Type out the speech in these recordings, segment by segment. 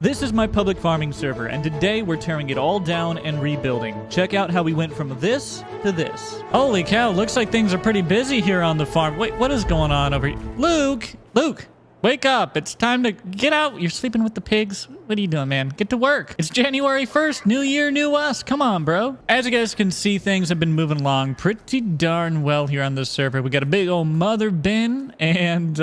This is my public farming server, and today we're tearing it all down and rebuilding. Check out how we went from this to this. Holy cow, looks like things are pretty busy here on the farm. Wait, what is going on over here? Luke, wake up. It's time to get out. You're sleeping with the pigs. What are you doing, man? Get to work. It's January 1st. New year, new us. Come on, bro. As you guys can see, things have been moving along pretty darn well here on this server. We got a big old mother bin, and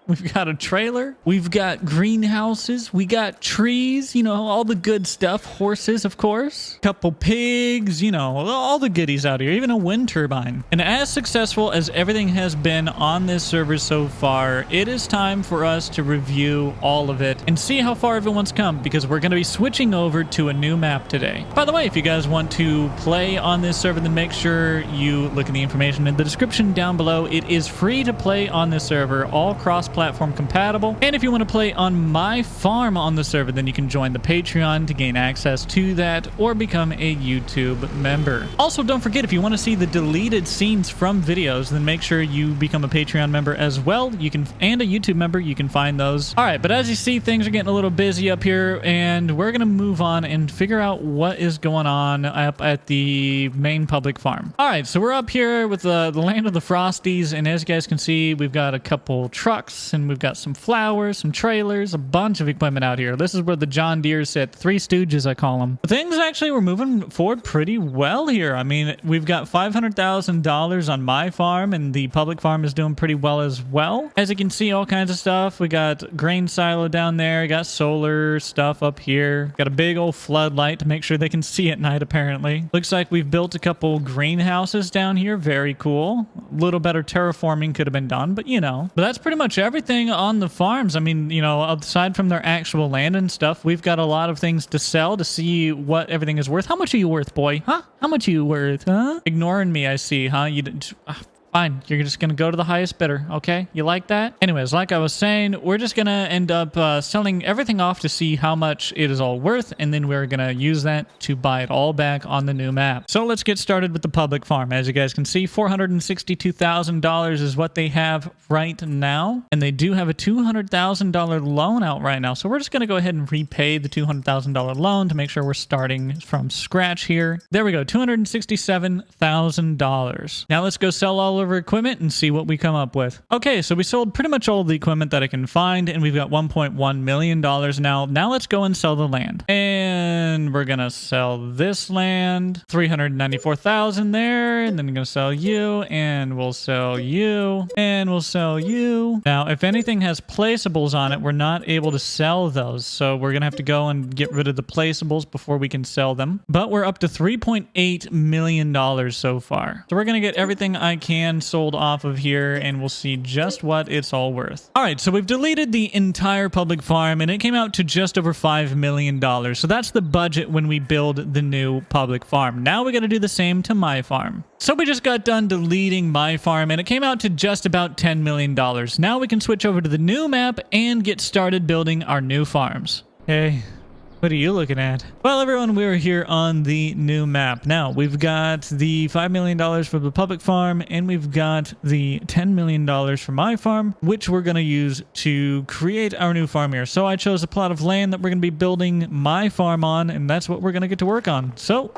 we've got a trailer. We've got greenhouses. We got trees, you know, all the good stuff. Horses, of course. Couple pigs, you know, all the goodies out here. Even a wind turbine. And as successful as everything has been on this server so far, it is time for us to review all of it and see how far everyone's come, because we're going to be switching over to a new map today. By the way, if you guys want to play on this server, then make sure you look at the information in the description down below. It is free to play on this server, all cross-platform compatible. And if you want to play on my farm on the server, then you can join the Patreon to gain access to that or become a YouTube member. Also, don't forget, if you want to see the deleted scenes from videos, then make sure you become a Patreon member as well. You can, and a YouTube member, you can find those. All right, but as you see, things are getting a little busy up here, and we're gonna move on and figure out what is going on up at the main public farm. All right, so we're up here with the land of the Frosties, and as you guys can see, we've got a couple trucks, and we've got some flowers, some trailers, a bunch of equipment out here. This is where the John Deere sit. Three Stooges, I call them. Things actually were moving forward pretty well here. I mean, we've got $500,000 on my farm, and the public farm is doing pretty well as well. As you can see, all kinds of stuff. We got grain silo down there. We got solar stuff up here. Got a big old floodlight to make sure they can see at night, apparently. Looks like we've built a couple greenhouses down here. Very cool. A little better terraforming could have been done, but you know. But that's pretty much everything on the farms. I mean, you know, aside from their actual land and stuff, we've got a lot of things to sell to see what everything is worth. How much are you worth, boy? Huh? How much are you worth, huh? Ignoring me, I see, huh? You didn't... Fine, you're just gonna go to the highest bidder, okay? You like that? Anyways, like I was saying, we're just gonna end up selling everything off to see how much it is all worth, and then we're gonna use that to buy it all back on the new map. So let's get started with the public farm. As you guys can see, $462,000 is what they have right now, and they do have a $200,000 loan out right now. So we're just gonna go ahead and repay the $200,000 loan to make sure we're starting from scratch here. There we go, $267,000. Now let's go sell all over equipment and see what we come up with. Okay, so we sold pretty much all of the equipment that I can find, and we've got $1.1 million now. Now let's go and sell the land. And we're gonna sell this land, $394,000 there, and then we're gonna sell you, and we'll sell you, and we'll sell you. Now, if anything has placeables on it, we're not able to sell those, so we're gonna have to go and get rid of the placeables before we can sell them. But we're up to $3.8 million so far. So we're gonna get everything I can sold off of here, and we'll see just what it's all worth. All right, so we've deleted the entire public farm, and it came out to just over $5 million. So that's the budget when we build the new public farm. Now we got to do the same to my farm. So we just got done deleting my farm, and it came out to just about $10 million. Now we can switch over to the new map and get started building our new farms. Hey. What are you looking at? Well, everyone, we're here on the new map. Now, we've got the $5 million for the public farm, and we've got the $10 million for my farm, which we're going to use to create our new farm here. So I chose a plot of land that we're going to be building my farm on, and that's what we're going to get to work on. So,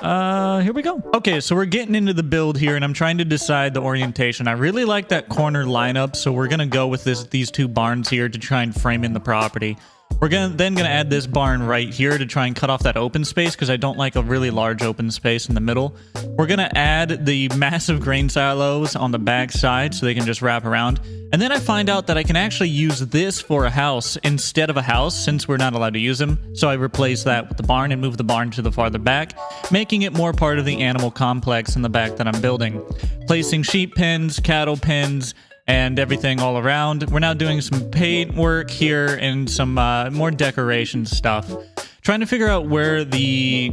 here we go. Okay, so we're getting into the build here, and I'm trying to decide the orientation. I really like that corner lineup, so we're going to go with these two barns here to try and frame in the property. We're then gonna add this barn right here to try and cut off that open space, because I don't like a really large open space in the middle. We're gonna add the massive grain silos on the back side so they can just wrap around. And then I find out that I can actually use this for a house instead of a house, since we're not allowed to use them. So I replace that with the barn and move the barn to the farther back, making it more part of the animal complex in the back that I'm building. Placing sheep pens, cattle pens, and everything all around. We're now doing some paint work here and some more decoration stuff. Trying to figure out where the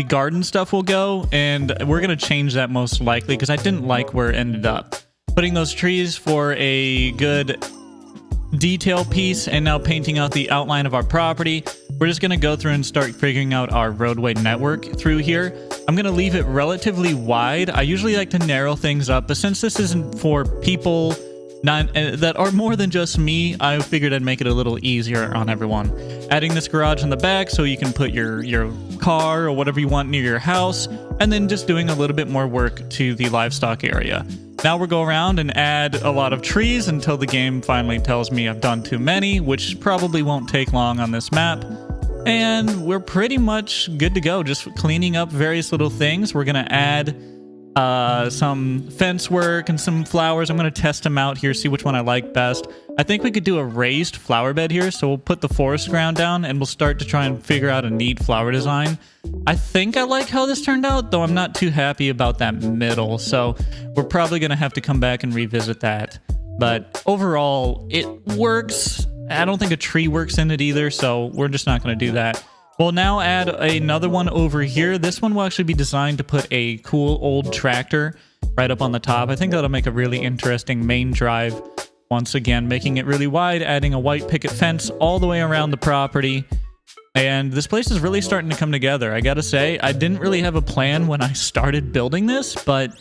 garden stuff will go, and we're going to change that most likely because I didn't like where it ended up. Putting those trees for a good detail piece, and now painting out the outline of our property. We're just going to go through and start figuring out our roadway network through here. I'm going to leave it relatively wide. I usually like to narrow things up, but since this isn't for people that are more than just me, I figured I'd make it a little easier on everyone. Adding this garage in the back so you can put your car or whatever you want near your house, and then just doing a little bit more work to the livestock area. Now we'll go around and add a lot of trees until the game finally tells me I've done too many, which probably won't take long on this map. And we're pretty much good to go, just cleaning up various little things. We're going to add some fence work and some flowers. I'm going to test them out here, see which one I like best. I think we could do a raised flower bed here, so we'll put the forest ground down and we'll start to try and figure out a neat flower design. I think I like how this turned out, though I'm not too happy about that middle, so we're probably going to have to come back and revisit that. But overall, it works. I don't think a tree works in it either, so we're just not going to do that. We'll now add another one over here. This one will actually be designed to put a cool old tractor right up on the top. I think that'll make a really interesting main drive. Once again, making it really wide, adding a white picket fence all the way around the property. And this place is really starting to come together. I gotta say, I didn't really have a plan when I started building this, but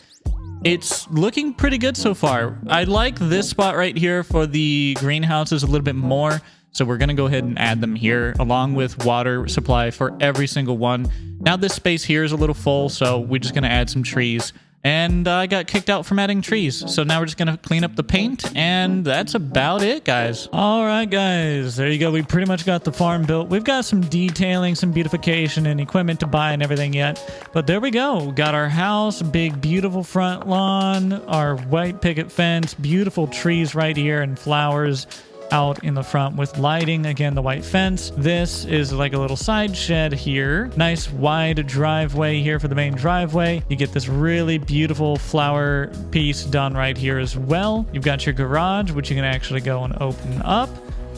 it's looking pretty good so far. I like this spot right here for the greenhouses a little bit more. So we're going to go ahead and add them here, along with water supply for every single one. Now this space here is a little full, so we're just going to add some trees. And I got kicked out from adding trees. So now we're just going to clean up the paint, and that's about it, guys. All right, guys. There you go. We pretty much got the farm built. We've got some detailing, some beautification, and equipment to buy and everything yet. But there we go. Got our house, big, beautiful front lawn, our white picket fence, beautiful trees right here, and flowers out in the front with lighting. Again, the white fence. This is like a little side shed here. Nice wide driveway here for the main driveway. You get this really beautiful flower piece done right here as well. You've got your garage, which you can actually go and open up.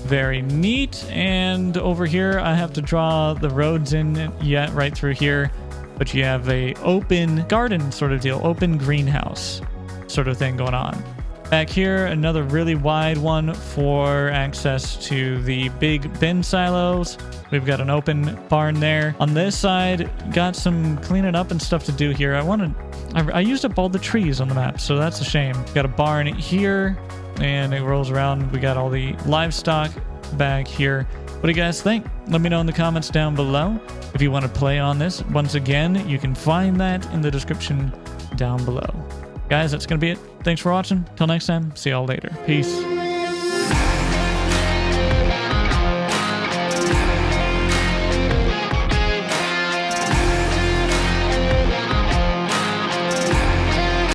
Very neat. And over here, I have to draw the roads in yet right through here. But you have a open garden sort of deal, open greenhouse sort of thing going on. Back here, another really wide one for access to the big bin silos. We've got an open barn there. On this side, got some cleaning up and stuff to do here. I used up all the trees on the map, so that's a shame. Got a barn here, and it rolls around. We got all the livestock back here. What do you guys think? Let me know in the comments down below. If you want to play on this, once again, you can find that in the description down below. Guys, that's going to be it. Thanks for watching. Till next time, see y'all later. Peace.